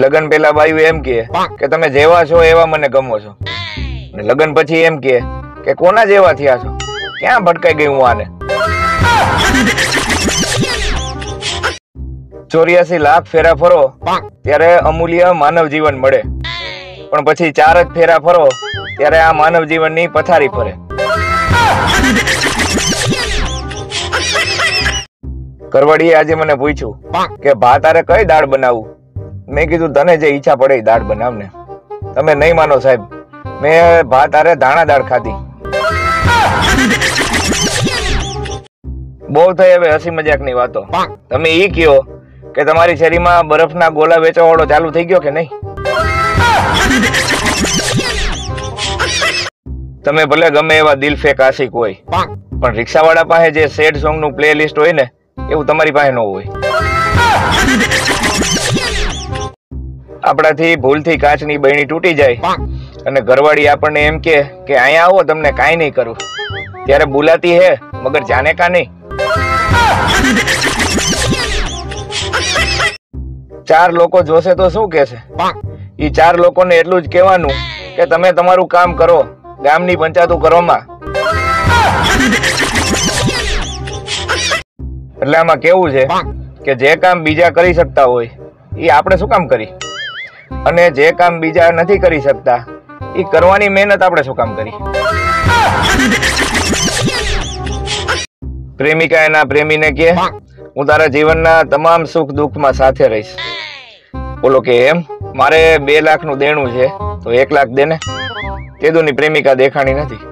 લગન પેલા બાયું એમ કે તમે જેવા છો એવા મને ગમો છો, લગન પછી એમ કે કોના જેવા થયા છો, ક્યાં ભટકાઈ ગઈ હું આને। 84 લાખ ફેરા ફરો ત્યારે અમૂલ્ય માનવ જીવન મળે, પણ પછી 4 જ ફેરા ફરો ત્યારે આ માનવ જીવનની પથારી ફરે। કરવડીએ આજે મને પૂછ્યું કે ભા તારે કઈ દાળ બનાવું? મેં કીધું તને જે ઈચ્છા પડે એ દાળ બનાવ ને। તમે નહીં માનો સાહેબ, મેં ભા તારે ધાણા દાળ ખાધી। બહુ થઈ હવે હસી મજાકની વાતો। તમે ઈ કયો કે તમારી શેરીમાં બરફના ગોલા વેચવા વાળો ચાલુ થઈ ગયો કે નહીં? તમે ભલે ગમે એવા દિલ ફેક આશિક હોય, પણ રિક્ષાવાળા પાસે જે સેડ સોંગ નું પ્લે લિસ્ટ હોય ને એવું તમારી પાસે ન હોય। આપણાથી ભૂલથી કાચની બહેણી તૂટી જાય અને ઘરવાળી આપણને એમ કે અહીંયા આવો તમને કાંઈ નહીં કરું, ત્યારે બોલાતી હે મગર જાને કા નહીં। 4 લોકો જોશે તો શું કહેશે? ઈ 4 લોકોને એટલું જ કહેવાનું કે તમે તમારું કામ કરો, ગામની પંચાયતો કરવામાં। એટલે આમાં કેવું છે કે જે કામ બીજા કરી શકતા હોય એ આપણે શું કામ કરી, અને જે કામ બીજા નથી કરી શકતા એ કરવાની મહેનત આપણે શું કામ કરી। પ્રેમિકા એના પ્રેમીને કહે હું તારા જીવનના તમામ સુખ દુઃખમાં સાથે રહીશ। બોલો કે એમ, મારે 2 લાખનું દેણું છે તો 1 લાખ દે ને। કેદુની પ્રેમિકા દેખાણી નથી।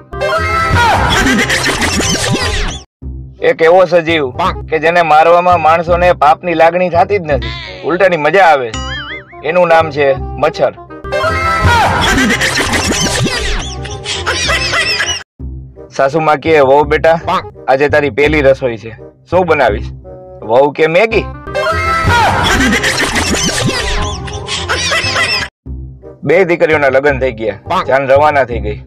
એક એવો સજીવ કે જેને મારવામાં માણસોને પાપની લાગણી થતી જ નથી, ઉલટાની મજા આવે, એનું નામ છે મચ્છર। સાસુમાં કહે વહુ બેટા આજે તારી પહેલી રસોઈ છે, શું બનાવીશ? વહુ કે મેગી। 2 દીકરીઓના લગ્ન થઈ ગયા, જાન રવાના થઈ ગઈ।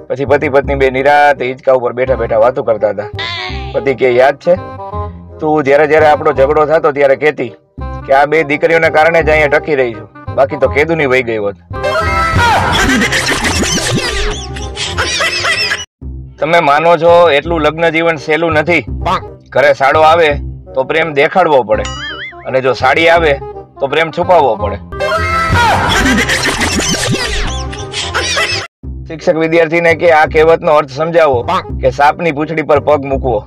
પછી પતિ પત્ની 2 નિરાતે હિંચકા ઉપર બેઠા બેઠા વાતો કરતા હતા। પતિ કે યાદ છે તું જ્યારે આપણો ઝઘડો થતો ત્યારે કહેતી કે આ 2 દીકરીઓને કારણે જ અહીંયા ટકી રહી છું, બાકી તો કેદુની વહી ગઈ હોત। તમે માનો છો એટલું લગ્ન જીવન સહેલું નથી। ઘરે સાડો આવે તો પ્રેમ દેખાડવો પડે, અને જો સાડી આવે તો પ્રેમ છુપાવવો પડે। શિક્ષક વિદ્યાર્થીને કે આ કહેવતનો અર્થ સમજાવો કે સાપની પૂંછડી પર પગ મૂકવો,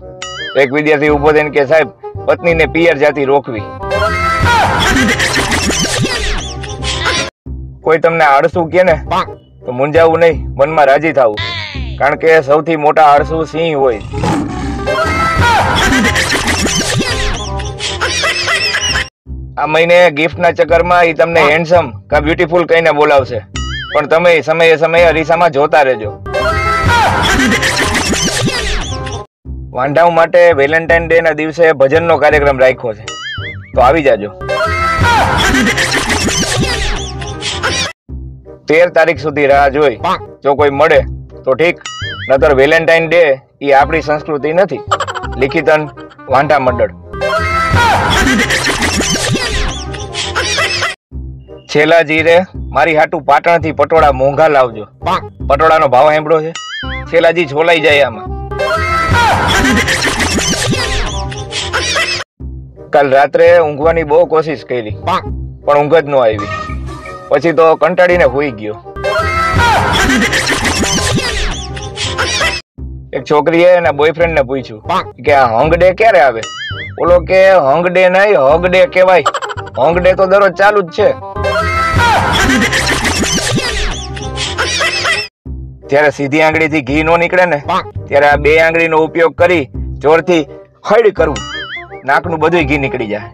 તો એક વિદ્યાર્થી ઉભો થઈને કે સાહેબ પત્નીને પિયર જાતિ રોકવી। કોઈ તમને આળસુ કે ને તો મૂંઝાવું નહીં, મનમાં રાજી થવું, કારણ કે સૌથી મોટા આળસુ સિંહ હોય। આ મહિને ગિફ્ટના ચક્કરમાં ઈ તમને હેન્ડસમ કા બ્યુટીફુલ કહીને બોલાવશે, પણ તમે સમયે સમયે અરીસામાં જોતા રહેજો। વાંઢાઓ માટે વેલેન્ટાઇન ડે ના દિવસે ભજનનો કાર્યક્રમ રાખ્યો છે, તો આવી જાજો। 13 તારીખ સુધી રાહ જોઈ, જો કોઈ મળે તો ઠીક, નતર વેલેન્ટાઇન ડે એ આપણી સંસ્કૃતિ નથી। લિખિતન વાંઢા મંડળ। છેલ્લા જીરે મારી હાટુ પાટણથી પટોળા મોંઘા લાવજો। પટોળાનો ભાવ સાંભળ્યો છે? છેલ્લાજી છોલાઈ જાય આમાં। કાલ રાત્રે ઊંઘવાની બહુ કોશિશ કરી, પણ ઊંઘ જ ન આવી, પછી તો કંટાળીને હોઈ ગયો। એક છોકરીએ એના બોયફ્રેન્ડ ને પૂછ્યું કે આ હંગ ડે ક્યારે આવે? બોલો કે હંગ ડે નહીં, હગ ડે કહેવાય। હંગ ડે તો દરરોજ ચાલુ જ છે। ત્યારે સીધી આંગળીથી ઘી નો નીકળે ને, ત્યારે આ 2 આંગળીનો ઉપયોગ કરી જોરથી હળ કરવું, નાકનું બધું ઘી નીકળી જાય।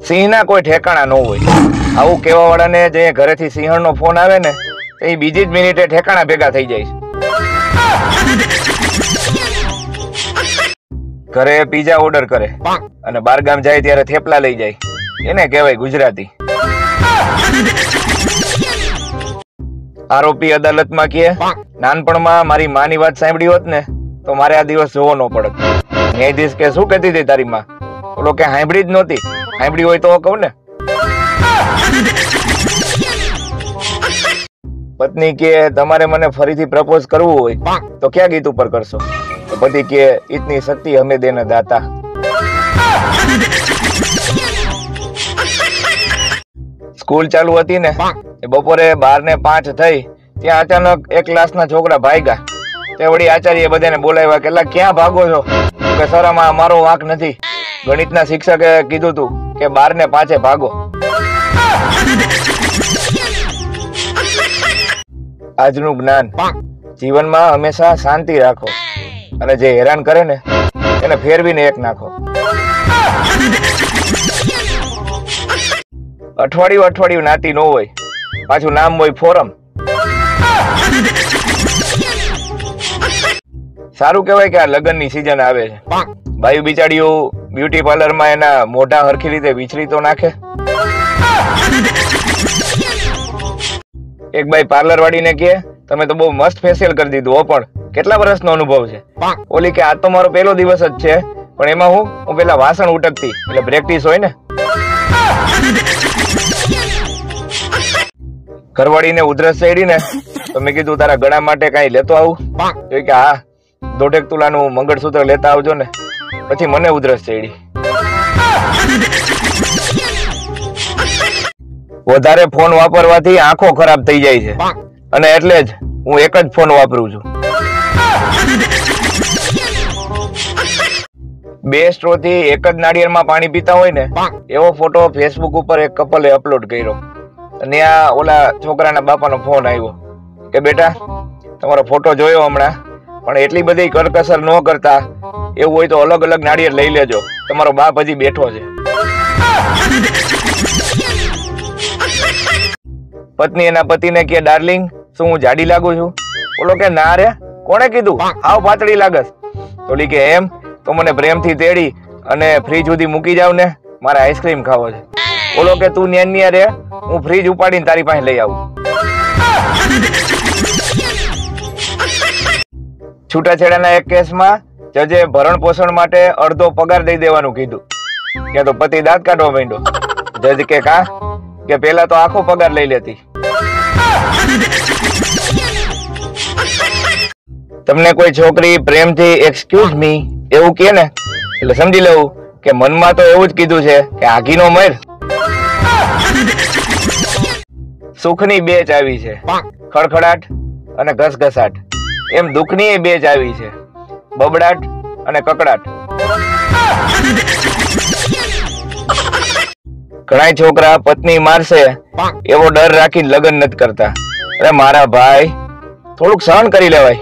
સિંહના કોઈ ઠેકાણા ન હોય। આવું કેવા વાળાને જે ઘરેથી સિંહણનો ફોન આવે ને એ બીજી જ મિનિટે ઠેકાણા ભેગા થઈ જાય। ઘરે પીઝા ઓર્ડર કરે અને બારગામ જાય ત્યારે થેપલા લઈ જાય, એને કહેવાય ગુજરાતી। આરોપી અદાલતમાં કહે નાનપણમાં મારી માની વાત સાંભળી હોત ને તો મારે આ દિવસ જોવો ન પડત। ન્યાયાધીશ કે શું કહેતી હતી તારી માં? ઓલો કે હાંભળી જ નહોતી. હાંભળી હોય તો કહું ને. પત્ની કે તમારે મને ફરીથી પ્રપોઝ કરવું હોય તો ક્યાં ગીત ઉપર કરશો? તો પતિ કે ઇતની શક્તિ હમે દેના દાતા. સ્કૂલ ચાલુ હતી ને બપોરે 12:05 થઈ ત્યાં અચાનક એક ક્લાસના છોકરા ભાગ્યા. તે વળી આચાર્ય બધાને બોલાવ્યા કે ક્યાં ભાગો છો? કે સર આમાં અમારો વાંક નથી. ગણિતના શિક્ષકે કીધું તું કે 12:05 ભાગો. આજનું જ્ઞાન, જીવનમાં હંમેશા શાંતિ રાખો અને જે હેરાન કરે ને એને ફેરવીને એક નાખો. અઠવાડિયું નાતી ન હોય, પાછું નામ હોય ફોરમ. સારું કહેવાય કે આ લગ્નની સિઝન આવે છે. ભાઈ બિચારીઓ બ્યુટી પાર્લરમાં એના મોઢા હરખી રીતે વિચરી તો નાખે. એક ભાઈ પાર્લર વાળીને કહે તમે તો બહુ મસ્ત ફેશિયલ કરી દીધું હો, પણ કેટલા વર્ષનો અનુભવ છે? ઓલી કે આ તો મારો પહેલો દિવસ જ છે, પણ એમાં હું પેલા વાસણ ઉટકતી એટલે પ્રેક્ટિસ હોય ને. ઘરવાળીને ઉધરસ ચડી ને તો મેં કીધું તારા ગળા માટે કઈ લેતો આવું? તો કે હા 1.5 તોલાનું મંગળસૂત્ર લેતા આવજો ને. પછી મને ઉધરસ ચડી. વધારે ફોન વાપરવાથી આંખો ખરાબ થઈ જાય છે અને એટલે જ હું એક જ ફોન વાપરું છું. 2 સ્ટ્રોથી એક જ નાળિયેરમાં પાણી પીતા હોય ને એવો ફોટો ફેસબુક ઉપર એક કપલે અપલોડ કર્યો. અને આ ઓલા છોકરાના બાપાનો ફોન આવ્યો કે બેટા તમારો ફોટો જોયો હમણાં, પણ એટલી બધી કરકસર ન કરતા. એવું હોય તો અલગ અલગ નાળિયેર લઈ લેજો, તમારો બાપ હજી બેઠો છે. પત્ની એના પતિને કે ડાર્લિંગ શું હું જાડી લાગુ છું? ઓલો કે ના રે, કોણે કીધું? હાવ પાતળી લાગસ. ઓલી કે એમ તો મને પ્રેમથી તેડી અને ફ્રીજ સુધી મૂકી જાવ ને, મારે આઈસ્ક્રીમ ખાવો છે. ઓલો કે તું ન્યા રે, હું ફ્રીજ ઉપાડીને તારી પાસે લઈ આવું. છૂટાછેડાના એક કેસમાં જજે ભરણ પોષણ માટે અડધો પગાર દઈ દેવાનું કીધું. ત્યાં તો પતિ દાંત કાઢવા માંડ્યો. જજ કે કા? કે પેલા તો આખો પગાર લઈ લેતી. તમને કોઈ છોકરી પ્રેમથી એક્સક્યુઝ મી એવું કે ને એટલે સમજી લેવું કે મનમાં તો એવું જ કીધું છે કે આગીનો મર. સુખની 2 ચાવી છે, ખડખડાટ અને ઘસઘસાટ. એમ દુઃખની 2 ચાવી છે, બબડાટ અને કકડાટ. ઘણા છોકરા પત્ની મારશે એવો ડર રાખીને લગ્ન નથી કરતા. અરે મારા ભાઈ થોડુંક સહન કરી લેવાય.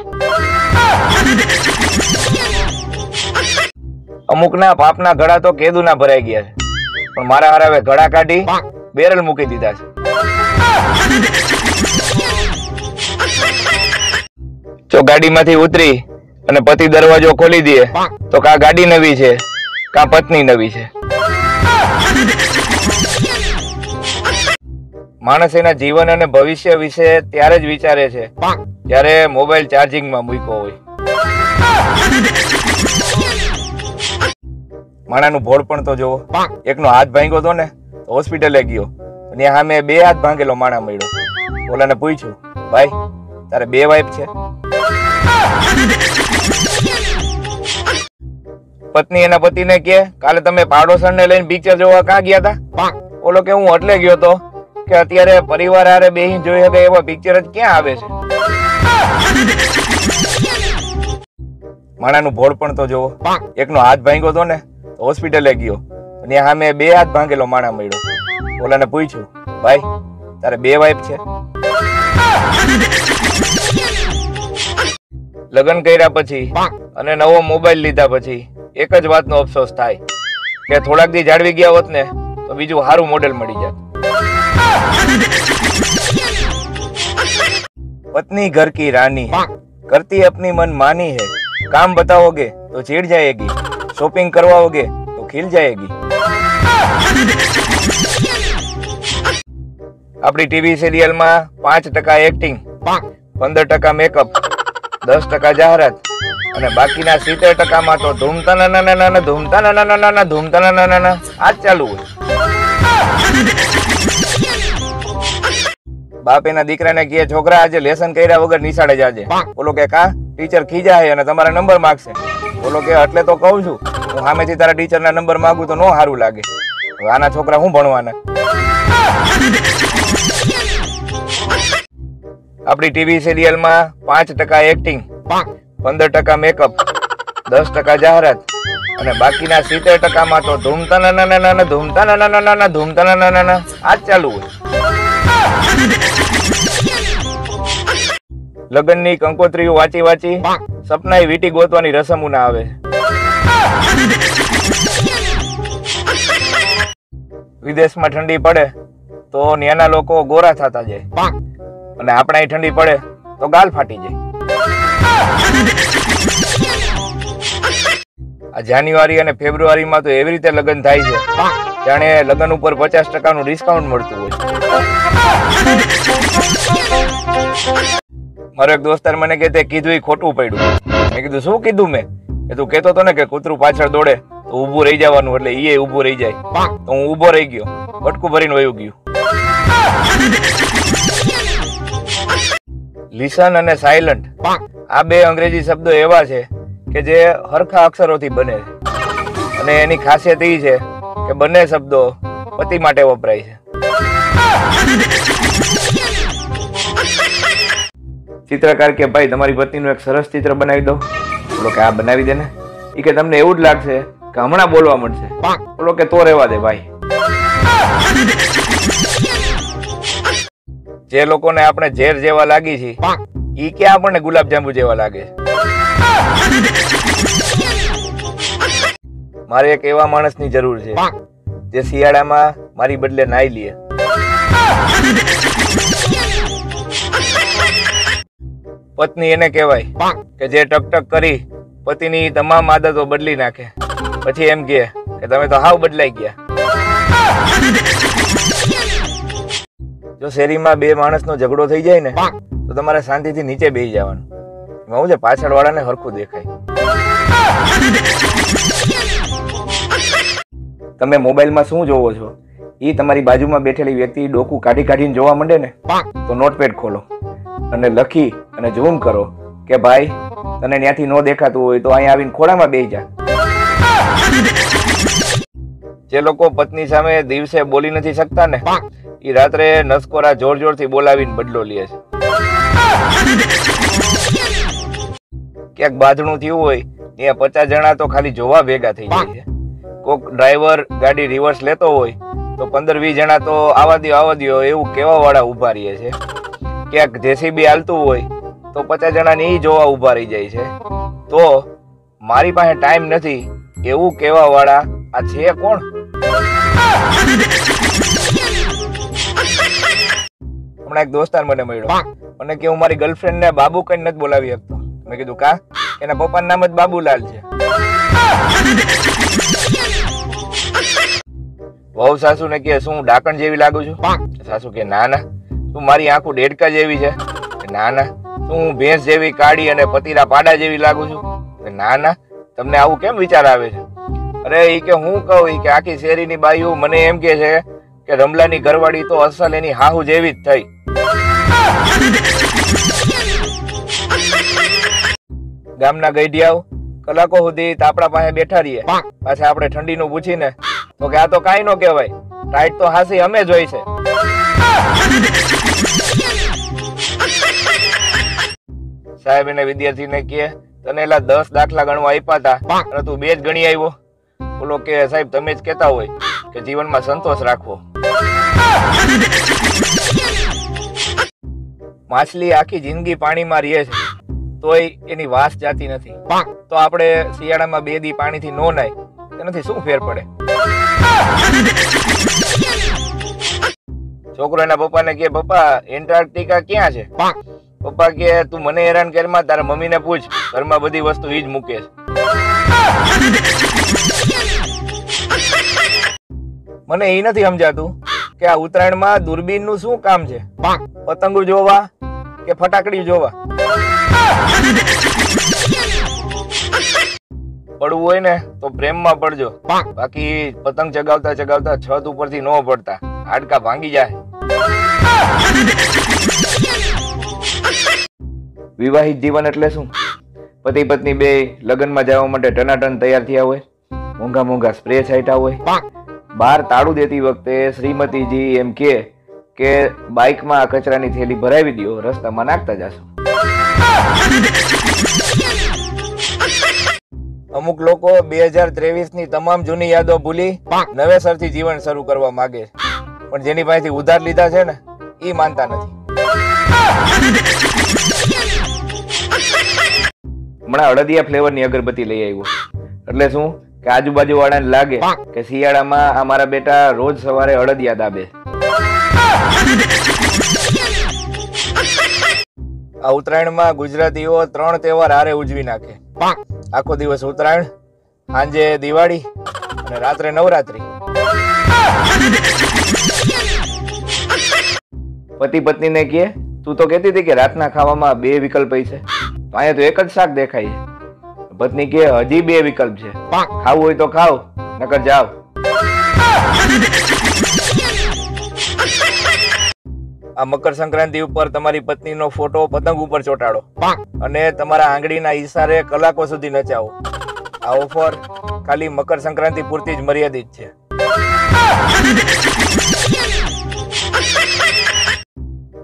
અમુકના પાપના ઘડા તો કેદુના ભરાઈ ગયા છે, પણ મારા હારાવે ઘડા કાઢી બેરલ મૂકી દીધા છે. જો ગાડીમાંથી ઉતરી અને પતિ દરવાજો ખોલી દે તો કા ગાડી નવી છે કા પત્ની નવી છે. માણસ એના જીવન અને ભવિષ્ય વિશે ત્યારે જ વિચારે છે જ્યારે મોબાઈલ ચાર્જિંગમાં મૂક્યો હોય. માણાનું ભોળ પણ તો જોવો. એકનો હાથ ભાંગ્યો હતો ને હોસ્પિટલે ગયો અને સામે 2 હાથ ભાંગેલો માણા મળ્યો. ઓલાને પૂછ્યું ભાઈ તારે 2 વાઈફ છે? પત્ની એના પતિને કે કાલે તમે પાડોશરને લઈને પિક્ચર જોવા ક્યાં ગયા હતા? ઓલો કે હું એટલે ગયો તો કે અત્યારે પરિવાર હારે બેહીને જોઈ શકે એવા પિક્ચર જ ક્યાં આવે છે. માણાનું ભોળ પણ તો જોવો. એકનો હાથ ભાંગ્યો હતો ને હોસ્પિટલે ગયો અને સામે 2 હાથ ભાંગેલો માણા મળ્યો. ઓલાને પૂછ્યું ભાઈ તારે 2 વાઈફ છે? લગ્ન કર્યા પછી અને નવો મોબાઈલ લીધા પછી એક જ વાતનો અફસોસ થાય કે થોડાક દી જાળવી ગયા હોત ને તો બીજું સારું મોડેલ મળી જાય. पत्नी घर की रानी करती अपनी मन मानी है, काम बताओगे तो चिढ़ जाएगी, शॉपिंग करवाओगे तो खिल जाएगी. अपनी टीवी सीरियल में 5% एक्टिंग, 15% मेकअप, 10% जाहरात અને બાકીના 70% તો ધૂમતા ના ધૂમતા ના આ જ ચાલુ હોય. બાપ એના દીકરાને કહે, છોકરા આજે લેસન કર્યા વગર નિશાળે જાજે. બોલો કે કા ટીચર ખીજાય અને તમારા નંબર માગશે. બોલો કે એટલે તો કહું છું, હું સામેથી તારા ટીચરના નંબર માંગુ તો નો સારું લાગે. આના છોકરા શું ભણવાના? આપણી ટીવી સિરિયલમાં 5% એક્ટિંગ, 15% મેકઅપ, 10% જાહેરાત અને બાકીના 70% તો ધૂમતા ના આ જ ચાલુ હોય. લગ્નની કંકોત્રીઓ વાંચી સપનાએ વીટી ગોતવાની રસમ ના આવે. વિદેશમાં ઠંડી પડે તો ત્યાંના લોકો ગોરા થતા જાય અને આપણા અહીં ઠંડી પડે તો ગાલ ફાટી જાય. આ જાન્યુઆરી અને ફેબ્રુઆરીમાં તો એવી રીતે લગ્ન થાય છે જાણે લગ્ન ઉપર 50% નું ડિસ્કાઉન્ટ મળતું હોય. મારો એક દોસ્તાર મને કે તે કીધું એ ખોટું પડ્યું. મેં કીધું શું કીધું? મેં તું કેતો હતો ને કે કૂતરું પાછળ દોડે તો ઊભું રહી જવાનું, એટલે ઈ ઊભું રહી જાય. તો હું ઊભો રહી ગયો, બટકું ભરીને વયું ગયું. લિસન અને સાયલન્ટ આ બે અંગ્રેજી શબ્દો એવા છે કે જે હરખા અક્ષરોથી બને છે અને એની ખાસિયત એ છે કે બંને શબ્દો પતિ માટે વપરાય છે. ચિત્રકાર કે ભાઈ તમારી પત્નીનું એક સરસ ચિત્ર બનાવી દો. બોલો કે આ બનાવી દે ને. એ કે તમને એવું જ લાગશે કે હમણાં બોલવા મળશે. બોલો કે તો રહેવા દે ભાઈ. જે લોકોને આપણે ઝેર જેવા લાગી છે ઈ ક્યાં આપણને ગુલાબજાંબુ જેવા લાગે. મારે એક એવા માણસની જરૂર છે જે શિયાળામાં મારી બદલે નાઈ લે. પત્ની એને કહેવાય કે જે ટકટક કરી પતિની તમામ આદતો બદલી નાખે, પછી એમ કહે કે તમે તો હાવ બદલાઈ ગયા. જો શેરીમાં બે માણસનો ઝઘડો થઈ જાય ને તો તમારે શાંતિથી નીચે બેસી જવાનું. એમાં હું છે પાછળ વાળાને હરખું દેખાય. તમે મોબાઈલમાં શું જોવો છો એ તમારી બાજુમાં બેઠેલી વ્યક્તિ ડોકું કાઢીને જોવા માંડે ને તો નોટપેડ ખોલો અને લખી અને ઝૂમ કરો કે ભાઈ તને ત્યાંથી ન દેખાતું હોય તો અહીંયા આવીને ખોળામાં બેસી જા. જે લોકો પત્ની સામે દિવસે બોલી નથી શકતા ને એ રાત્રે નસકોરા જોરથી બોલાવીને બદલો લે છે. ક્યાંક બાંધણું થયું હોય ત્યાં 50 જણા તો ખાલી જોવા ભેગા થઈ જાય છે. કોક ડ્રાઈવર ગાડી રિવર્સ લેતો હોય તો 15-20 જણા તો આવા દ્યો એવું કેવા વાળા ઉભા રહે છે. ક્યાંક જેસીબી હાલતું હોય તો 50 જણાને ઈ જોવા ઉભા રહી જાય છે. તો મારી પાસે ટાઈમ નથી એવું કેવા વાળા આ છે કોણ? હમણાં એક દોસ્તાર મને મળ્યો, મને કે હું મારી ગર્લફ્રેન્ડ ને બાબુ કઈ નથી બોલાવી શકતો. મેં કીધું કા? એના પપ્પાનું નામ જ બાબુલાલ છે. વહુ સાસુ ને કે શું ડાકણ જેવી લાગુ છું? સાસુ કે ના ના. તું મારી આંખો ડેડકા જેવી છે? ના ના. તું ભેંસ જેવી કાળી અને પતીરા પાડા જેવી લાગુ છું? ના ના. તમને આવું કેમ વિચાર આવે છે? અરે ઈ કે હું કહું ઈ કે આખી શેરીની બાઈઓ મને એમ કે છે કે રમલાની ઘરવાળી તો અસલ એની હાહુ જેવી જ થઈ. ગામના ગઈઢિયાઓ કલાકો સુધી તાપડા પાસે બેઠા રહીએ, પાછા આપણે ઠંડીનું પૂછીને તો કે આ તો કાંઈ નો કહેવાય, ટાઈટ તો હાસી અમે જોઈ છે. સાહેબ એને વિદ્યાર્થીને કહે તને એલા 10 દાખલા ગણવા આપ્યા હતા અને તું 2 જ ગણી આવ્યો. બોલો કે સાહેબ તમે જ કહેતા હોય કે જીવનમાં સંતોષ રાખવો. માછલી આખી જિંદગી પાણીમાં રહે છે તોય એની વાસ જાતી નથી. તો આપણે શિયાળામાં 2 દી પાણીથી નો નાય તેનાથી શું ફેર પડે? છોકરો એના પપ્પાને કહે પપ્પા એન્ટાર્કટિકા ક્યાં છે? પપ્પા કે તું મને હેરાન કરમાં તારા મમ્મીને પૂછ, ઘરમાં બધી વસ્તુ ઈ જ મૂકે છે. મને એ નથી સમજાતું કે આ ઉત્તરાયણમાં દૂરબીન નું શું કામ છે? પતંગો જોવા કે ફટાકડી જોવા? પડવું હોય ને તો પ્રેમમાં પડજો, બાકી પતંગ ચગાવતા ચગાવતા છત ઉપરથી ન પડતા, હાડકા ભાંગી જાય. વિવાહિત જીવન એટલે શું? પતિ પત્ની બે લગ્નમાં જવા માટે ટનાટન તૈયાર થયા હોય, મોંઘા મોંઘા સ્પ્રે છાંટ્યા હોય, બહાર તાળું દેતી વખતે શ્રીમતીજી એમ કે બાઇકમાં આ કચરાની થેલી ભરાવી દો, રસ્તામાં નાખતા જશો. અમુક લોકો 2023 ની તમામ જૂની યાદો ભૂલી નવેસરથી જીવન શરૂ કરવા માંગે, પણ જેની પાસેથી ઉધાર લીધા છે ને એ માનતા નથી. હમણાં અડદિયા ફ્લેવરની અગરબત્તી લઈ આવ્યો, એટલે શું કે આજુબાજુ વાળાને લાગે કે શિયાળામાં આ મારા બેટા રોજ સવારે અડદિયા દાબે. આ ઉત્તરાયણમાં ગુજરાતીઓ 3 તહેવાર હારે ઉજવી નાખે. આખો દિવસ ઉત્તરાયણ, સાંજે દિવાળી અને રાત્રે નવરાત્રી. પતિ પત્નીને કહે, તું તો કહેતી હતી કે રાતના ખાવામાં 2 વિકલ્પ છે, તો અહીંયા તો એક જ શાક દેખાય છે. પત્ની કહે, હજી 2 વિકલ્પ છે, ખાવું હોય તો ખાવ, નકર જાવ. આ મકર સંક્રાંતિ ઉપર તમારી પત્નીનો ફોટો પતંગ ઉપર ચોંટાડો અને તમારા આંગળીના ઈશારે કલાકો સુધી નચાવો. આ ઓફર ખાલી મકર સંક્રાંતિ પૂરતી જ મર્યાદિત છે.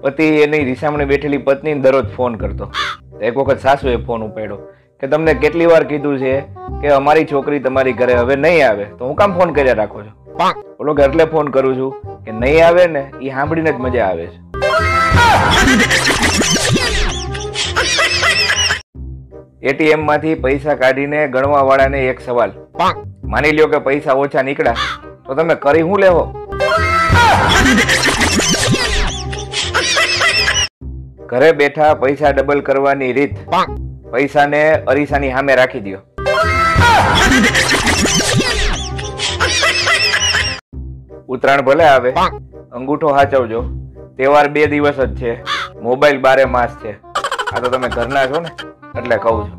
પતિ એની રીસામણે બેઠેલી પત્નીને દરરોજ ફોન કરતો. એક વખત સાસુએ ફોન ઉપાડ્યો કે તમને કેટલી વાર કીધું છે કે અમારી છોકરી તમારી ઘરે હવે નહીં આવે, તો હું કામ ફોન કર્યા રાખો છો? બોલો કે એટલે ફોન કરું છું કે નહીં આવે ને એ સાંભળીને જ મજા આવે છે. એટીએમ માંથી પૈસા કાઢીને ગણવા વાળાને એક સવાલ, માની લ્યો કે પૈસા ઓછા નીકળ્યા તો તમે કરી શું લેવો? ઘરે બેઠા પૈસા ડબલ કરવાની રીત, પૈસાને અરીસાની સામે રાખી દો. ઉત્તરાયણ ભલે આવે, અંગૂઠો સાચવજો. તહેવાર 2 દિવસ જ છે, મોબાઈલ 12 માસ છે. આ તો તમે ઘરના છો ને એટલે કહું છું.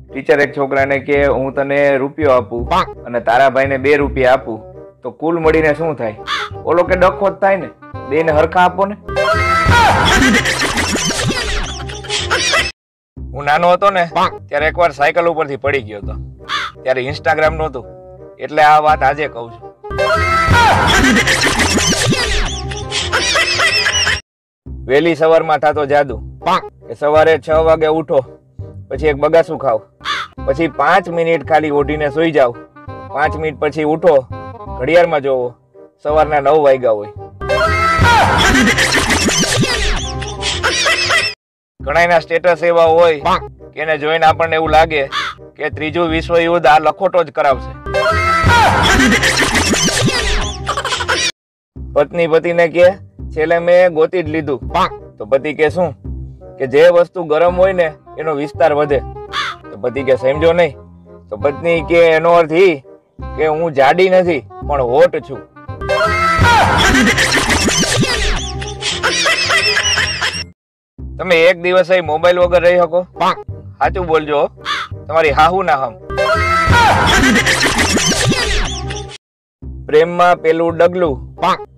ટીચર એક છોકરાને કે હું તને રૂપિયો આપું અને તારા ભાઈને 2 રૂપિયા આપું તો કુલ મળીને શું થાય? ઓલો કે ડખો જ થાય ને, 2 ને હરખા આપો ને. હું નાનો હતો ને ત્યારે એકવાર સાયકલ ઉપરથી પડી ગયો હતો. ત્યારે ઇન્સ્ટાગ્રામ નહોતું, એટલે આ વાત આજે કહું છું. વહેલી સવારમાં થતો જાદુ કે સવારે 6 વાગે ઉઠો, પછી એક બગાસું ખાવ, પછી 5 મિનિટ ખાલી ઓઢીને સૂઈ જાવ, 5 મિનિટ પછી ઉઠો, ઘડિયાળમાં જોવો સવારના 9 વાગ્યા હોય. ઘણાના સ્ટેટસ એવા હોય કે એને જોઈને આપણને એવું લાગે કે 3રું વિશ્વ યુદ્ધ આ લખોટો જ કરાવશે. પત્ની પતિને કે છેલ્લે મેં ગોતી જ લીધું, તો પતિ કે શું કે જે વસ્તુ ગરમ હોય ને એનો વિસ્તાર વધે. તો પતિ કે સમજો નહીં. તો પત્ની કે એનો અર્થ ઈ કે હું જાડી નથી પણ હોટ છું. તમે એક દિવસ મોબાઈલ વગર રહી શકો? સાચું બોલજો, તમારી હાહુ ના હમ. પ્રેમમાં પેલું ડગલું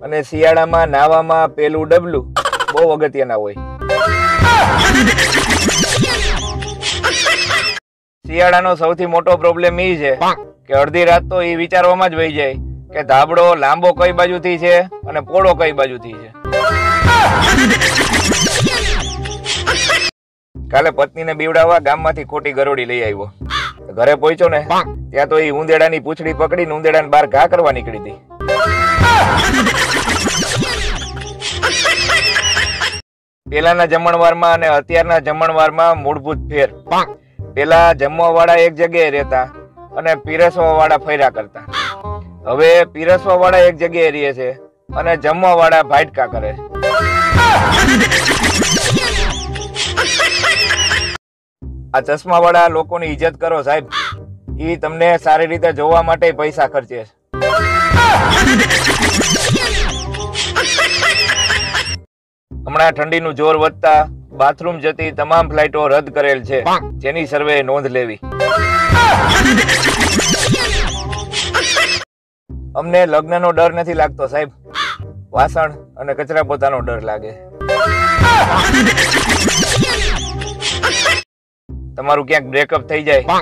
અને શિયાળામાં નાવામાં પેલું ડબલું બહુ અગત્યના હોય. શિયાળાનો સૌથી મોટો પ્રોબ્લેમ એ છે કે અડધી રાત તો એ વિચારવામાં જ વહી જાય કે ધાબળો લાંબો કઈ બાજુથી છે અને પોળો કઈ બાજુથી છે. કાલે પત્નીને બીવડાવવા ગામમાંથી ખોટી ગરોળી લઈ આવ્યો. ઘરે પહોંચ્યો ને ત્યાં તો એ ઉંદેડાની પૂંછડી પકડીને ઉંદેડાને બહાર ઘા કરવા નીકળી હતી. પેલાના જમણવારમાં અને અત્યારના જમણવારમાં મૂળભૂત ફેર. પેલા જમવા વાળા એક જગ્યાએ રહેતા અને પીરસવા વાળા ફર્યા કરતા. હવે પીરસવા વાળા એક જગ્યાએ રહે છે અને જમવા વાળા ભાટકા કરે છે. આ ચશ્મા વાળા લોકોની ઇજ્જત કરો સાહેબ, ઈ તમને સારી રીતે જોવા માટે પૈસા ખર્ચે છે. હમણાં ઠંડીનું જોર વધતા બાથરૂમ જતી તમામ ફ્લાઇટો રદ કરેલ છે, જેની સર્વે નોંધ લેવી. અમને લગ્નનો ડર નથી લાગતો સાહેબ, વાસણ અને કચરા પોતાનો ડર લાગે. તમારું ક્યાંક બ્રેકઅપ થઈ જાય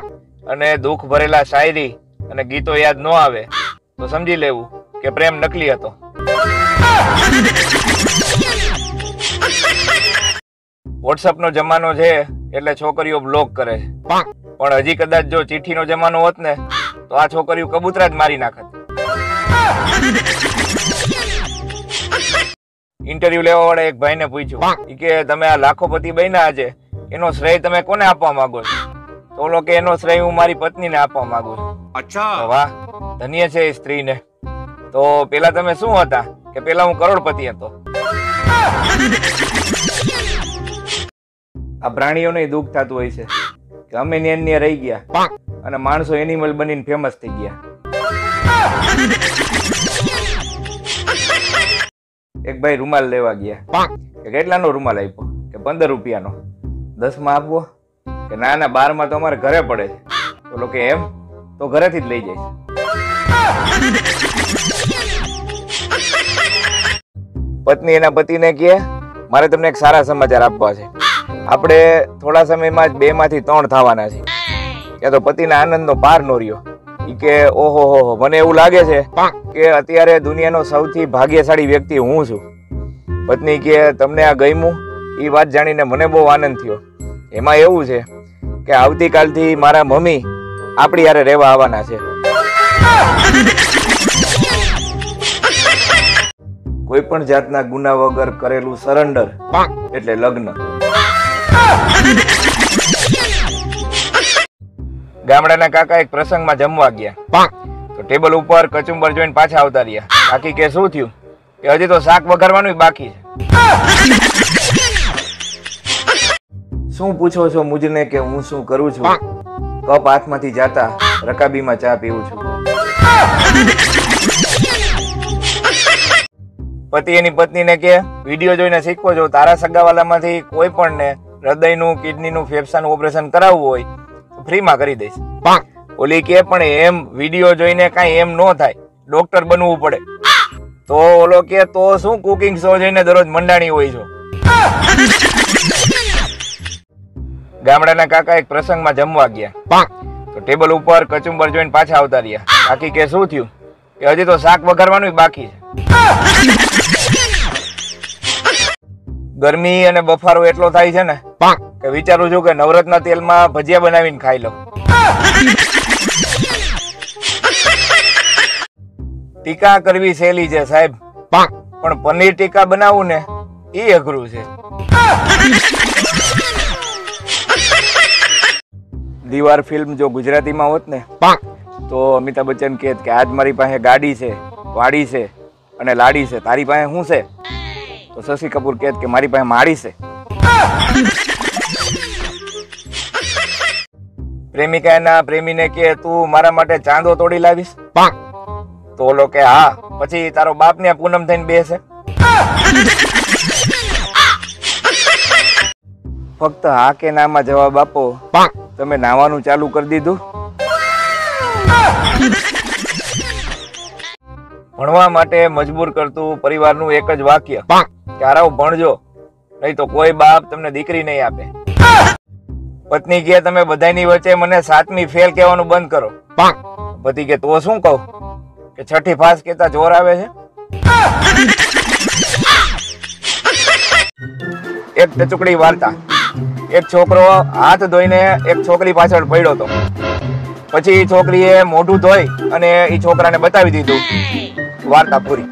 અને દુઃખ ભરેલા શાયરી અને ગીતો યાદ ન આવે તો સમજી લેવું કે પ્રેમ નકલી હતો. વોટ્સઅપ નો જમાનો છે એટલે છોકરીઓ બ્લોક કરે છે, પણ હજી કદાચ જો ચિઠ્ઠી નો જમાનો હોત ને તો આ છોકરીઓ કબૂતરા જ મારી નાખત. ઇન્ટરવ્યુ લેવા વાળા એક ભાઈને પૂછ્યું કે તમે આ લાખોપતિ બન્યા આજે, એનો શ્રેય તમે કોને આપવા માંગો છો? તો ઓલો કે એનો શ્રેય હું મારી પત્નીને આપવા માંગુ છું. અચ્છા, વાહ, ધન્ય છે એ સ્ત્રીને. તો પેલા તમે શું હતા? કે પેલા હું કરોડપતિ હતો. આ પ્રાણીઓને દુઃખ થતું હોય છે કે અમે એની રહી ગયા અને માણસો એનિમલ બનીને ફેમસ થઈ ગયા. એક ભાઈ રૂમાલ લેવા ગયા કે કેટલાનો રૂમાલ આપ્યો? કે 15 રૂપિયાનો. 10 માં આપવો? કે ના ના, 12 માં તો અમારે ઘરે પડે છે. બોલો કે એમ? તો ઘરેથી જ લઈ જઈશ. પત્ની એના પતિને કહે મારે તમને એક સારા સમાચાર આપવા છે, આપણે થોડા સમયમાં જ 2 માંથી 3 થવાના છે. કે તો પતિના આનંદનો પાર નો રહ્યો. કે ઓહો હો, મને એવું લાગે છે કે અત્યારે દુનિયાનો સૌથી ભાગ્યશાળી વ્યક્તિ હું છું. પત્ની કે તમને આ ગમ્યું? એ વાત જાણીને મને બહુ આનંદ થયો. એમાં એવું છે કે આવતીકાલથી મારા મમ્મી આપણી હારે રહેવા આવવાના છે. કોઈ પણ જાતના ગુના વગર કરેલું સરેન્ડર એટલે લગ્ન. ગામડાના કાકા એક પ્રસંગમાં જમવા ગયા તો ટેબલ ઉપર કચુંબર જોઈને પાછા આવતા રહ્યા. કાકી કે શું થયું? કે હજી તો શાક વઘારવાનું બાકી છે. શું પૂછો છો મુજને કે હું શું કરું છું? કપ હાથમાંથી જાતા રકાબીમાં ચા પીવું છું. પતિ એની પત્નીને કે વિડીયો જોઈને શીખવો છો, તારા સગાવાલામાંથી કોઈ પણ ને હૃદયનું, કિડનીનું, ફેફસાનું ઓપરેશન કરાવવું હોય તો ફ્રીમાં કરી દઈશ. ઓલી કે પણ એમ વિડીયો જોઈને કાંઈ એમ ન થાય, ડોક્ટર બનવું પડે. તો ઓલો કે તો શું કુકિંગ શો જોઈને દરરોજ મંડાણી હોય છો? ગામડાના કાકા એક પ્રસંગમાં જમવા ગયા તો ટેબલ ઉપર કચુંબર જોઈને પાછા આવતા રહ્યા. કાકી કે શું થયું? કે હજી તો શાક વઘારવાનું બાકી છે. ગરમી અને બફારો એટલો થાય છે ને કે વિચારું છું કે નવરત્ન તેલમાં ભજીયા બનાવીને ખાઈ લઉં. ટીકા કરવી સહેલી છે સાહેબ, પણ પનીર ટીકા બનાવવું ને એ અઘરું છે. દીવાર ફિલ્મ જો ગુજરાતીમાં હોત ને તો અમિતાભ બચ્ચન કહે કે આજ મારી પાસે ગાડી છે, વાડી છે અને લાડી છે, તારી પાસે શું છે? તો શશી કપૂર કહે કે મારી પાસે માડી છે. પ્રેમિકા એના પ્રેમીને કે તું મારા માટે ચાંદો તોડી લાવીશ? તો ઓલો કે હા. પછી તારો બાપ ને પૂનમ થઈને બેસે. ફક્ત હા કે ના માં જવાબ આપો, તમે નાવાનું ચાલુ કરી દીધું. ભણવા માટે મજબૂર કરતું પરિવારનું એક જ વાક્ય કે હારાવ ભણજો, નહીં તો કોઈ બાપ તમને દીકરી નહીં આપે. પત્ની કે તમે બધાની વચ્ચે મને 7મી ફેલ કહેવાનું બંધ કરો. પતિ કે તો શું કહું? કે 6ઠી ફાસ કેતા જોર આવે છે. એક ટચુકડી વાર્તા. એક છોકરો હાથ ધોઈને એક છોકરી પાછળ પડ્યો હતો. પછી છોકરીએ મોઢું ધોઈ અને એ છોકરાને બતાવી દીધું. વાર્તા પૂરી.